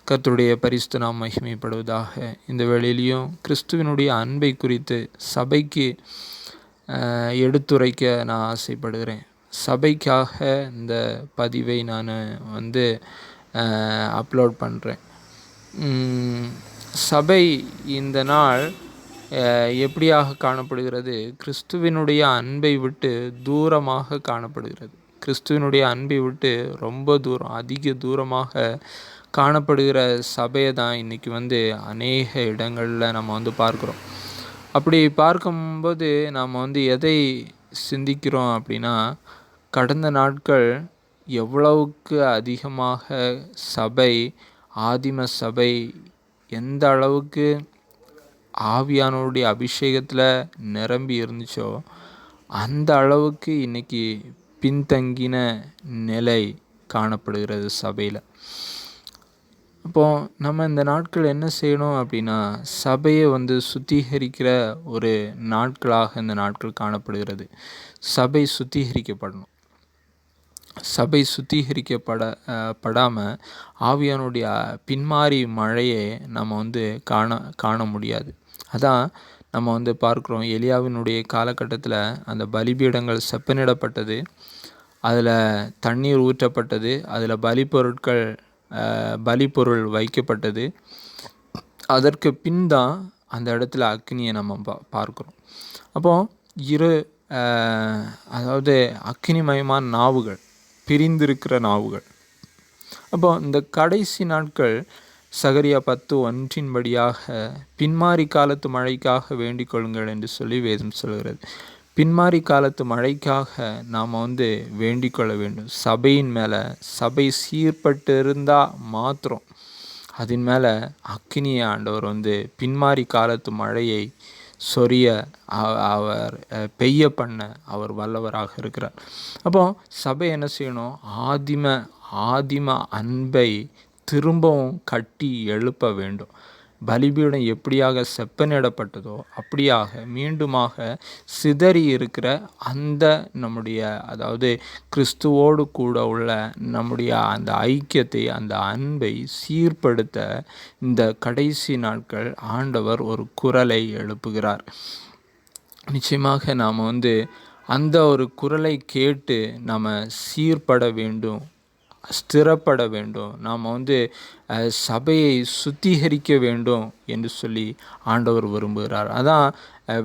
கர்த்தருடைய பரிசுத்த நாம் மகிமைப்படுவதாக. இந்த வேளையிலையும் கிறிஸ்துவினுடைய அன்பை குறித்து சபைக்கு எடுத்துரைக்க நான் ஆசைப்படுகிறேன். சபைக்காக இந்த பதிவை நான் அப்லோட் பண்ணுறேன். சபை இந்த நாள் எப்படியாக காணப்படுகிறது? கிறிஸ்துவினுடைய அன்பை விட்டு தூரமாக காணப்படுகிறது. கிறிஸ்துவினுடைய அன்பை விட்டு ரொம்ப தூரம், அதிக தூரமாக காணப்படுகிற சபையை தான் இன்றைக்கி அநேக இடங்களில் நம்ம பார்க்குறோம். அப்படி பார்க்கும்போது நாம் எதை சிந்திக்கிறோம் அப்படின்னா, கடந்த நாட்கள் எவ்வளவுக்கு அதிகமாக சபை, ஆதிம சபை எந்த அளவுக்கு ஆவியானவருடைய அபிஷேகத்தில் நிரம்பி இருந்துச்சோ அந்த அளவுக்கு இன்றைக்கி பின்தங்கின நிலை காணப்படுகிறது சபையில். அப்போது நம்ம இந்த நாட்கள் என்ன செய்யணும் அப்படின்னா, சபையை சுத்திகரிக்கிற ஒரு நாட்களாக இந்த நாட்கள் காணப்படுகிறது. சபை சுத்திகரிக்கப்படணும். சபை படாமல் ஆவியானுடைய பின்மாறி மழையை நம்ம காண முடியாது. அதான் நம்ம பார்க்குறோம், எலியாவினுடைய காலகட்டத்தில் அந்த பலிபீடங்கள் செப்பனிடப்பட்டது, அதில் தண்ணீர் ஊற்றப்பட்டது, அதில் பலிப்பொருள் வைக்கப்பட்டது. அதற்கு பின் தான் அந்த இடத்துல அக்னியை நம்ம பார்க்குறோம். அப்போது அதாவது அக்னிமயமான நாவுகள், பிரிந்திருக்கிற நாவுகள். அப்போது இந்த கடைசி நாட்கள் சகரியா 10:1 பின்மாறி காலத்து மழைக்காக வேண்டிக் கொள்ளுங்கள் என்று சொல்லி வேதம் சொல்கிறது. பின்மாறி காலத்து மழைக்காக நாம் வேண்டிக் கொள்ள வேண்டும். சபையின் மேலே, சபை சீர்பட்டு இருந்தால் மாத்திரம் அதன் மேலே அக்கினியை ஆண்டவர் பின்மாறி காலத்து மழையை சொரிய, அவர் பெய்ய பண்ண அவர் வல்லவராக இருக்கிறார். அப்போ சபை என்ன செய்யணும்? ஆதிம அன்பை திரும்பவும் கட்டி எழுப்ப வேண்டும். பலிபீடம் எப்படியாக செப்பனிடப்பட்டதோ அப்படியாக மீண்டுமாக சிதறி இருக்கிற அந்த நம்முடைய, அதாவது கிறிஸ்துவோடு கூட உள்ள நம்முடைய அந்த ஐக்கியத்தை, அந்த அன்பை சீர்படுத்த இந்த கடைசி நாட்கள் ஆண்டவர் ஒரு குரலை எழுப்புகிறார். நிச்சயமாக நாம் அந்த ஒரு குரலை கேட்டு நாம் சீர்பட வேண்டும், ஸ்திரப்பட வேண்டும். நாம் சபையை சுத்திகரிக்க வேண்டும் என்று சொல்லி ஆண்டவர் விரும்புகிறார். அதான்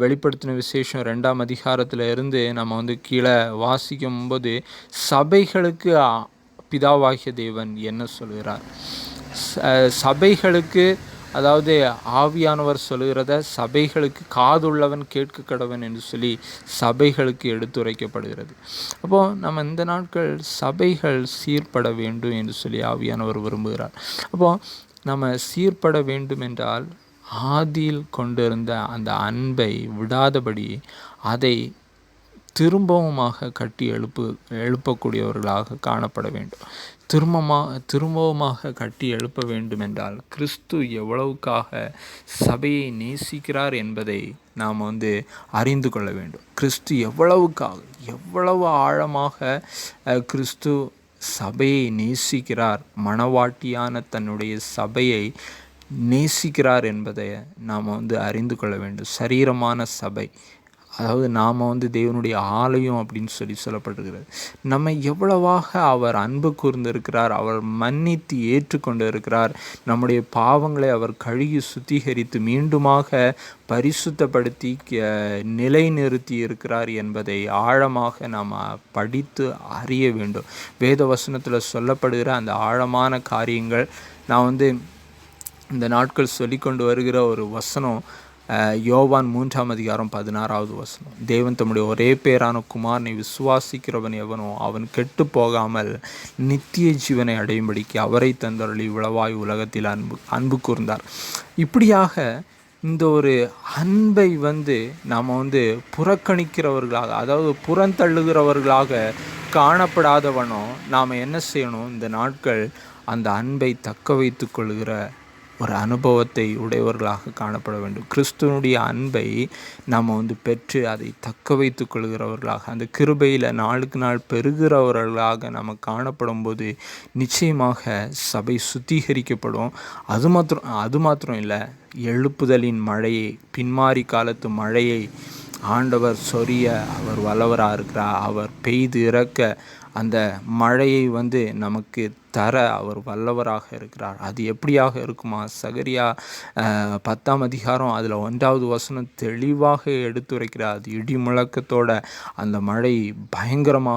வெளிப்படுத்தின விசேஷம் 2ஆம் அதிகாரத்தில் இருந்து நம்ம கீழே வாசிக்கும்போது சபைகளுக்கு பிதாவாகிய தேவன் என்ன சொல்கிறார்? சபைகளுக்கு, அதாவது ஆவியானவர் சொல்கிறத சபைகளுக்கு காதுள்ளவன் கேட்க கடவன் என்று சொல்லி சபைகளுக்கு எடுத்துரைக்கப்படுகிறது. அப்போது நம்ம இந்த நாட்கள் சபைகள் சீர்பட வேண்டும் என்று சொல்லி ஆவியானவர் விரும்புகிறார். அப்போது நம்ம சீர்பட வேண்டும் என்றால் ஆதியில் கொண்டிருந்த அந்த அன்பை விடாதபடி அதை திரும்பவுமாக கட்டி எழுப்பக்கூடியவர்களாக காணப்பட வேண்டும். திரும்பவுமாக கட்டி எழுப்ப வேண்டும் என்றால் கிறிஸ்து எவ்வளவுக்காக சபையை நேசிக்கிறார் என்பதை நாம் அறிந்து கொள்ள வேண்டும். கிறிஸ்து எவ்வளவு ஆழமாக கிறிஸ்து சபையை நேசிக்கிறார், மணவாட்டியான தன்னுடைய சபையை நேசிக்கிறார் என்பதை நாம் அறிந்து கொள்ள வேண்டும். சரீரமான சபை, அதாவது நாம் தேவனுடைய ஆலயம் அப்படின்னு சொல்லப்பட்டிருக்கிறது. நம்ம எவ்வளவாக அவர் அன்பு கூர்ந்திருக்கிறார், அவர் மன்னித்து ஏற்றுக்கொண்டு இருக்கிறார், நம்முடைய பாவங்களை அவர் கழுகி சுத்திகரித்து மீண்டுமாக பரிசுத்தப்படுத்தி நிலைநிறுத்தி இருக்கிறார் என்பதை ஆழமாக நாம் படித்து அறிய வேண்டும். வேத வசனத்தில் சொல்லப்படுகிற அந்த ஆழமான காரியங்கள் நான் இந்த நாட்கள் சொல்லிக்கொண்டு வருகிற ஒரு வசனம், யோவான் 3ஆம் அதிகாரம் 16வது வசனம். தேவன் தம்முடைய ஒரே பேரான குமாரனை விசுவாசிக்கிறவன் எவனோ அவன் கெட்டு போகாமல் நித்திய ஜீவனை அடையும்படிக்கு அவரை தந்தருளி இவ்வளவாய் உலகத்தில் அன்பு கூர்ந்தார். இப்படியாக இந்த ஒரு அன்பை நாம் புறக்கணிக்கிறவர்களாக, அதாவது புறந்தள்ளுகிறவர்களாக காணப்படாதவனோ நாம் என்ன செய்யணும்? இந்த நாட்கள் அந்த அன்பை தக்க வைத்து கொள்கிற ஒரு அனுபவத்தை உடையவர்களாக காணப்பட வேண்டும். கிறிஸ்துவனுடைய அன்பை நாம் பெற்று அதை தக்க வைத்து கொள்கிறவர்களாக, அந்த கிருபையில் நாளுக்கு நாள் பெருகிறவர்களாக நம்ம காணப்படும் போது நிச்சயமாக சபை சுத்திகரிக்கப்படும். அது மாத்திரம் இல்லை, எழுப்புதலின் மழையை, பின்மாறி காலத்து மழையை ஆண்டவர் சொரிய அவர் வல்லவராக இருக்கிறார். அவர் பெய்து இறக்க அந்த மழையை நமக்கு தர அவர் வல்லவராக இருக்கிறார். அது எப்படியாக இருக்குமா? சகரியா 10ஆம் அதிகாரம் அதில் 1வது வசனம் தெளிவாக எடுத்துரைக்கிறார். அது இடி முழக்கத்தோட அந்த மழை பயங்கரமாக